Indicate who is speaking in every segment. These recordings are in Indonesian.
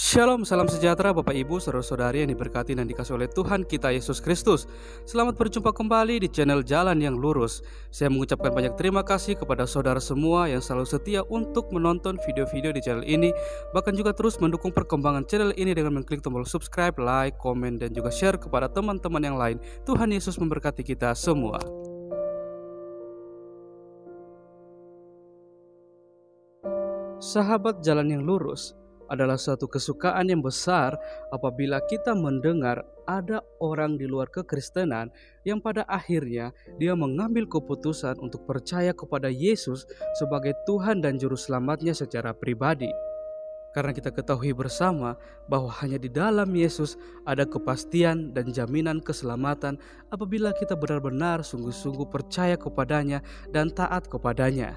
Speaker 1: Shalom, salam sejahtera Bapak Ibu, saudara-saudari yang diberkati dan dikasihi oleh Tuhan kita Yesus Kristus. Selamat berjumpa kembali di channel Jalan yang Lurus. Saya mengucapkan banyak terima kasih kepada saudara semua yang selalu setia untuk menonton video-video di channel ini, bahkan juga terus mendukung perkembangan channel ini dengan mengklik tombol subscribe, like, komen, dan juga share kepada teman-teman yang lain. Tuhan Yesus memberkati kita semua. Sahabat Jalan yang Lurus, adalah suatu kesukaan yang besar apabila kita mendengar ada orang di luar kekristenan yang pada akhirnya dia mengambil keputusan untuk percaya kepada Yesus sebagai Tuhan dan Juru Selamatnya secara pribadi. Karena kita ketahui bersama bahwa hanya di dalam Yesus ada kepastian dan jaminan keselamatan apabila kita benar-benar sungguh-sungguh percaya kepadanya dan taat kepadanya.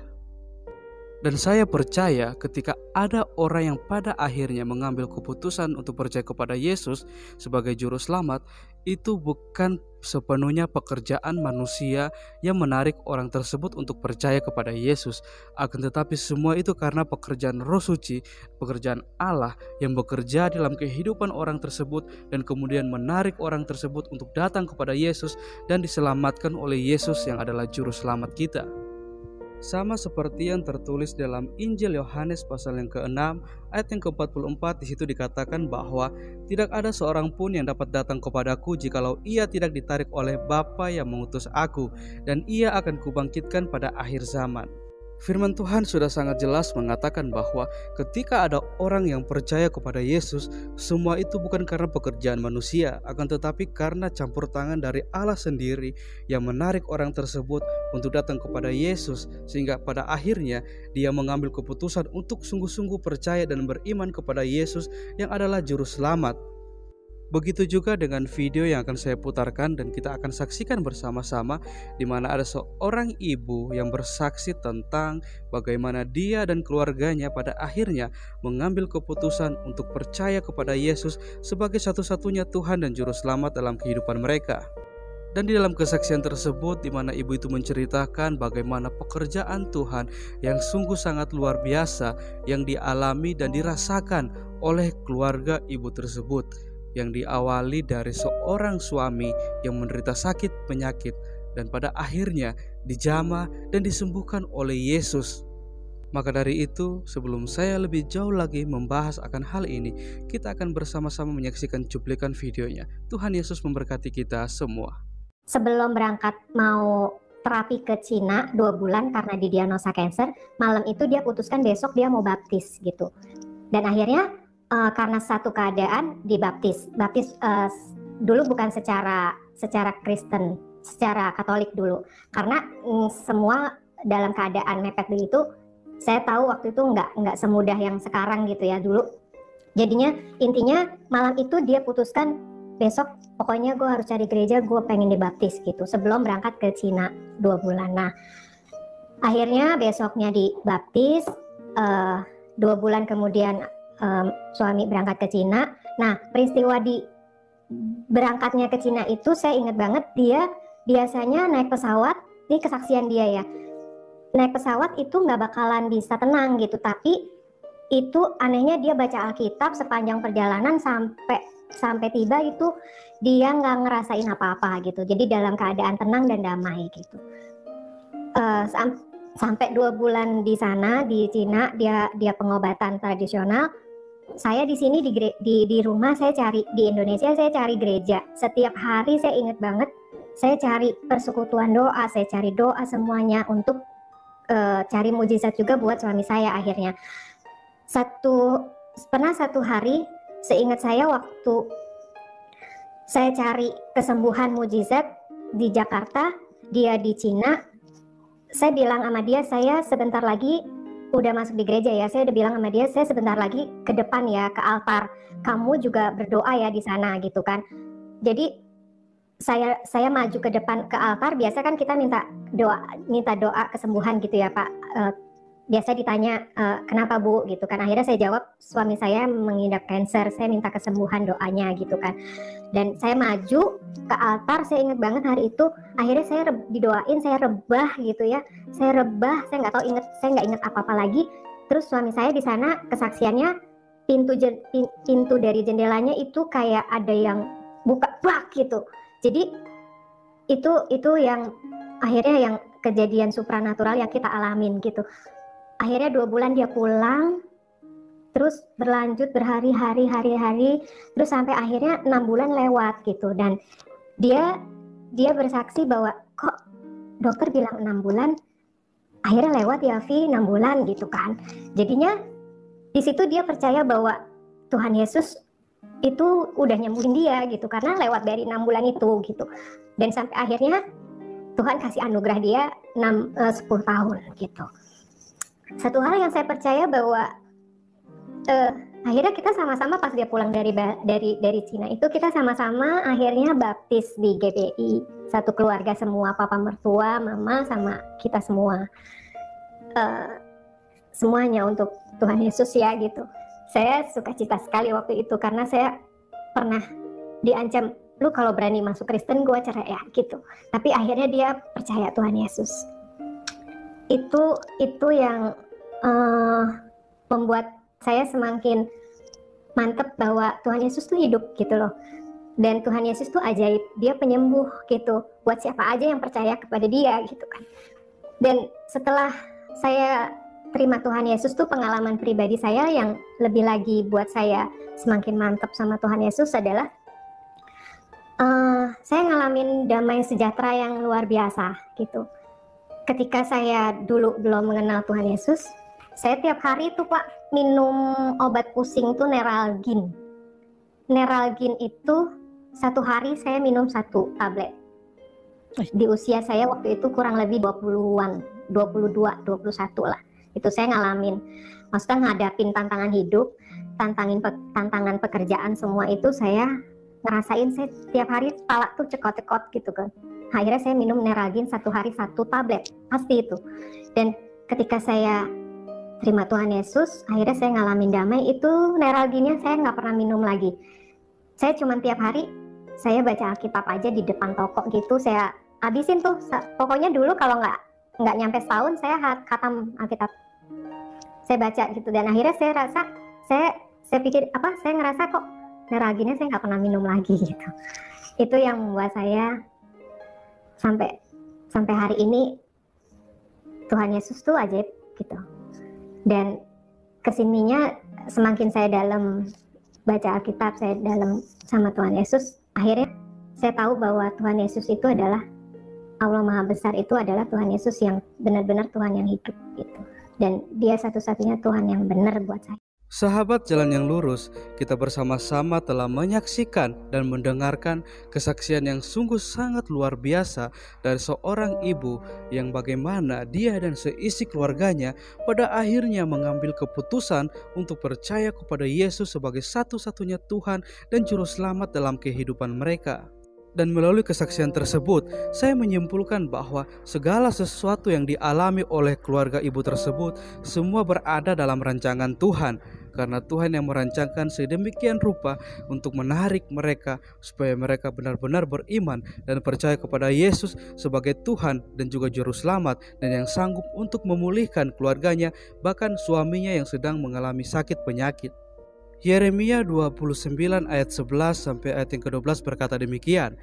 Speaker 1: Dan saya percaya ketika ada orang yang pada akhirnya mengambil keputusan untuk percaya kepada Yesus sebagai Juru Selamat, itu bukan sepenuhnya pekerjaan manusia yang menarik orang tersebut untuk percaya kepada Yesus. Akan tetapi semua itu karena pekerjaan Roh Suci, pekerjaan Allah yang bekerja dalam kehidupan orang tersebut dan kemudian menarik orang tersebut untuk datang kepada Yesus dan diselamatkan oleh Yesus yang adalah Juru Selamat kita. Sama seperti yang tertulis dalam Injil Yohanes pasal yang ke-6 ayat yang ke-44, di situ dikatakan bahwa tidak ada seorang pun yang dapat datang kepadaku jikalau ia tidak ditarik oleh Bapa yang mengutus aku, dan ia akan kubangkitkan pada akhir zaman. Firman Tuhan sudah sangat jelas mengatakan bahwa ketika ada orang yang percaya kepada Yesus, semua itu bukan karena pekerjaan manusia, akan tetapi karena campur tangan dari Allah sendiri yang menarik orang tersebut untuk datang kepada Yesus, sehingga pada akhirnya dia mengambil keputusan untuk sungguh-sungguh percaya dan beriman kepada Yesus yang adalah Juru Selamat. Begitu juga dengan video yang akan saya putarkan dan kita akan saksikan bersama-sama, di mana ada seorang ibu yang bersaksi tentang bagaimana dia dan keluarganya pada akhirnya mengambil keputusan untuk percaya kepada Yesus sebagai satu-satunya Tuhan dan Juru Selamat dalam kehidupan mereka. Dan di dalam kesaksian tersebut, di mana ibu itu menceritakan bagaimana pekerjaan Tuhan yang sungguh sangat luar biasa yang dialami dan dirasakan oleh keluarga ibu tersebut, yang diawali dari seorang suami yang menderita sakit penyakit dan pada akhirnya dijamah dan disembuhkan oleh Yesus. Maka dari itu, sebelum saya lebih jauh lagi membahas akan hal ini, kita akan bersama-sama menyaksikan cuplikan videonya. Tuhan Yesus memberkati kita semua.
Speaker 2: Sebelum berangkat mau terapi ke Cina 2 bulan karena didiagnosa kanker, malam itu dia putuskan besok dia mau baptis gitu. Dan akhirnya karena satu keadaan dibaptis. Baptis dulu bukan secara Kristen, secara Katolik dulu. Karena semua dalam keadaan mepet begitu, saya tahu waktu itu nggak semudah yang sekarang gitu ya dulu. Jadinya intinya malam itu dia putuskan besok pokoknya gue harus cari gereja, gue pengen dibaptis gitu sebelum berangkat ke Cina 2 bulan. Nah akhirnya besoknya dibaptis, 2 bulan kemudian suami berangkat ke Cina. Nah peristiwa di berangkatnya ke Cina itu saya ingat banget, dia biasanya naik pesawat, ini kesaksian dia ya, naik pesawat itu nggak bakalan bisa tenang gitu, tapi itu anehnya dia baca Alkitab sepanjang perjalanan sampai tiba itu dia nggak ngerasain apa-apa gitu, jadi dalam keadaan tenang dan damai gitu. Sampai 2 bulan di sana di Cina dia pengobatan tradisional. Saya di sini di rumah saya cari, di Indonesia saya cari gereja. Setiap hari saya ingat banget, saya cari persekutuan doa, saya cari doa semuanya untuk cari mujizat juga buat suami saya. Akhirnya pernah satu hari seingat saya waktu saya cari kesembuhan mujizat di Jakarta, dia di Cina. Saya bilang sama dia, saya sebentar lagi udah masuk di gereja ya, saya udah bilang sama dia, saya sebentar lagi ke depan ya, ke altar, kamu juga berdoa ya di sana gitu kan. Jadi saya maju ke depan ke altar, biasa kan kita minta doa kesembuhan gitu ya Pak. Biasa ditanya kenapa Bu gitu kan. Akhirnya saya jawab suami saya mengidap kanker, saya minta kesembuhan doanya gitu kan. Dan saya maju ke altar, saya ingat banget hari itu. Akhirnya saya didoain, saya rebah gitu ya. Saya nggak ingat apa-apa lagi. Terus suami saya di sana kesaksiannya pintu dari jendelanya itu kayak ada yang buka bak gitu. Jadi itu yang akhirnya yang kejadian supranatural yang kita alamin gitu. Akhirnya 2 bulan dia pulang, terus berlanjut berhari-hari, terus sampai akhirnya 6 bulan lewat gitu. Dan dia bersaksi bahwa kok dokter bilang 6 bulan, akhirnya lewat ya Vi 6 bulan gitu kan. Jadinya di situ dia percaya bahwa Tuhan Yesus itu udah nyembuhin dia gitu, karena lewat dari 6 bulan itu gitu. Dan sampai akhirnya Tuhan kasih anugerah dia 10 tahun gitu. Satu hal yang saya percaya bahwa akhirnya kita sama-sama pas dia pulang dari Cina itu, kita sama-sama akhirnya baptis di GPI, satu keluarga semua, papa mertua, mama, sama kita semua, semuanya untuk Tuhan Yesus ya gitu. Saya suka cita sekali waktu itu karena saya pernah diancam, lu kalau berani masuk Kristen gue cerai ya gitu. Tapi akhirnya dia percaya Tuhan Yesus. Itu yang membuat saya semakin mantep bahwa Tuhan Yesus tuh hidup gitu loh. Dan Tuhan Yesus tuh ajaib, dia penyembuh gitu buat siapa aja yang percaya kepada dia gitu kan. Dan setelah saya terima Tuhan Yesus tuh, pengalaman pribadi saya yang lebih lagi buat saya semakin mantep sama Tuhan Yesus adalah saya ngalamin damai sejahtera yang luar biasa gitu. Ketika saya dulu belum mengenal Tuhan Yesus, saya tiap hari tuh Pak minum obat pusing tuh Neuralgin. Neuralgin itu satu hari saya minum 1 tablet. Di usia saya waktu itu kurang lebih 20-an, 22, 21 lah. Itu saya ngalamin. Maksudnya ngadapin tantangan hidup, tantangan pekerjaan, semua itu saya ngerasain. Saya tiap hari kepala tuh cekot-cekot gitu kan. Akhirnya saya minum Neuralgin 1 hari 1 tablet, pasti itu. Dan ketika saya terima Tuhan Yesus, akhirnya saya ngalamin damai. Itu Neuralginnya saya nggak pernah minum lagi. Saya cuma tiap hari saya baca Alkitab aja di depan toko gitu, saya habisin tuh. Pokoknya dulu kalau nggak nyampe setahun saya khatam Alkitab, saya baca gitu. Dan akhirnya saya rasa, saya pikir saya ngerasa kok Neuralginnya saya nggak pernah minum lagi gitu. Itu yang membuat saya sampai hari ini Tuhan Yesus tuh ajaib gitu. Dan kesininya semakin saya dalam baca Alkitab, saya dalam sama Tuhan Yesus, akhirnya saya tahu bahwa Tuhan Yesus itu adalah Allah Maha Besar, itu adalah Tuhan Yesus yang benar-benar Tuhan yang hidup gitu. Dan dia satu-satunya Tuhan yang benar buat saya.
Speaker 1: Sahabat Jalan yang Lurus, kita bersama-sama telah menyaksikan dan mendengarkan kesaksian yang sungguh sangat luar biasa dari seorang ibu yang bagaimana dia dan seisi keluarganya pada akhirnya mengambil keputusan untuk percaya kepada Yesus sebagai satu-satunya Tuhan dan Juru Selamat dalam kehidupan mereka. Dan melalui kesaksian tersebut, saya menyimpulkan bahwa segala sesuatu yang dialami oleh keluarga ibu tersebut semua berada dalam rancangan Tuhan. Karena Tuhan yang merancangkan sedemikian rupa untuk menarik mereka supaya mereka benar-benar beriman dan percaya kepada Yesus sebagai Tuhan dan juga Juru Selamat, dan yang sanggup untuk memulihkan keluarganya, bahkan suaminya yang sedang mengalami sakit penyakit. Yeremia 29 ayat 11 sampai ayat yang ke-12 berkata demikian,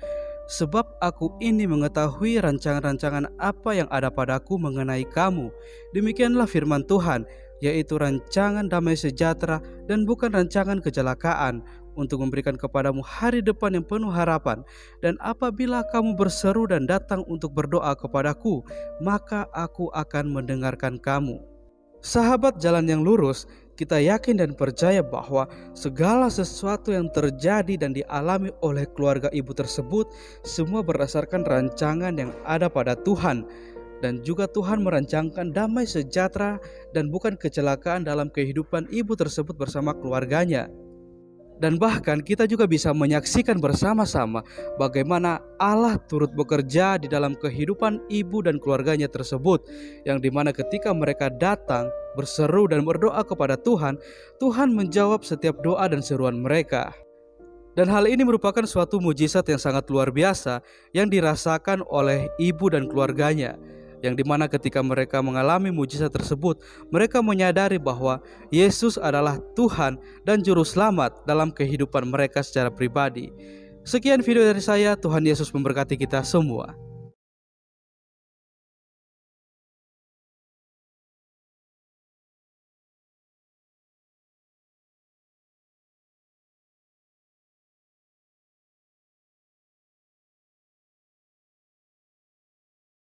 Speaker 1: "Sebab aku ini mengetahui rancangan-rancangan apa yang ada padaku mengenai kamu. Demikianlah firman Tuhan, yaitu rancangan damai sejahtera dan bukan rancangan kecelakaan, untuk memberikan kepadamu hari depan yang penuh harapan. Dan apabila kamu berseru dan datang untuk berdoa kepadaku, maka aku akan mendengarkan kamu." Sahabat Jalan yang Lurus, kita yakin dan percaya bahwa segala sesuatu yang terjadi dan dialami oleh keluarga ibu tersebut semua berdasarkan rancangan yang ada pada Tuhan. Dan juga Tuhan merancangkan damai sejahtera dan bukan kecelakaan dalam kehidupan ibu tersebut bersama keluarganya. Dan bahkan kita juga bisa menyaksikan bersama-sama bagaimana Allah turut bekerja di dalam kehidupan ibu dan keluarganya tersebut, yang dimana ketika mereka datang, berseru dan berdoa kepada Tuhan, Tuhan menjawab setiap doa dan seruan mereka. Dan hal ini merupakan suatu mujizat yang sangat luar biasa yang dirasakan oleh ibu dan keluarganya. yang dimana ketika mereka mengalami mujizat tersebut, mereka menyadari bahwa Yesus adalah Tuhan dan Juru Selamat dalam kehidupan mereka secara pribadi. Sekian video dari saya, Tuhan Yesus memberkati kita semua.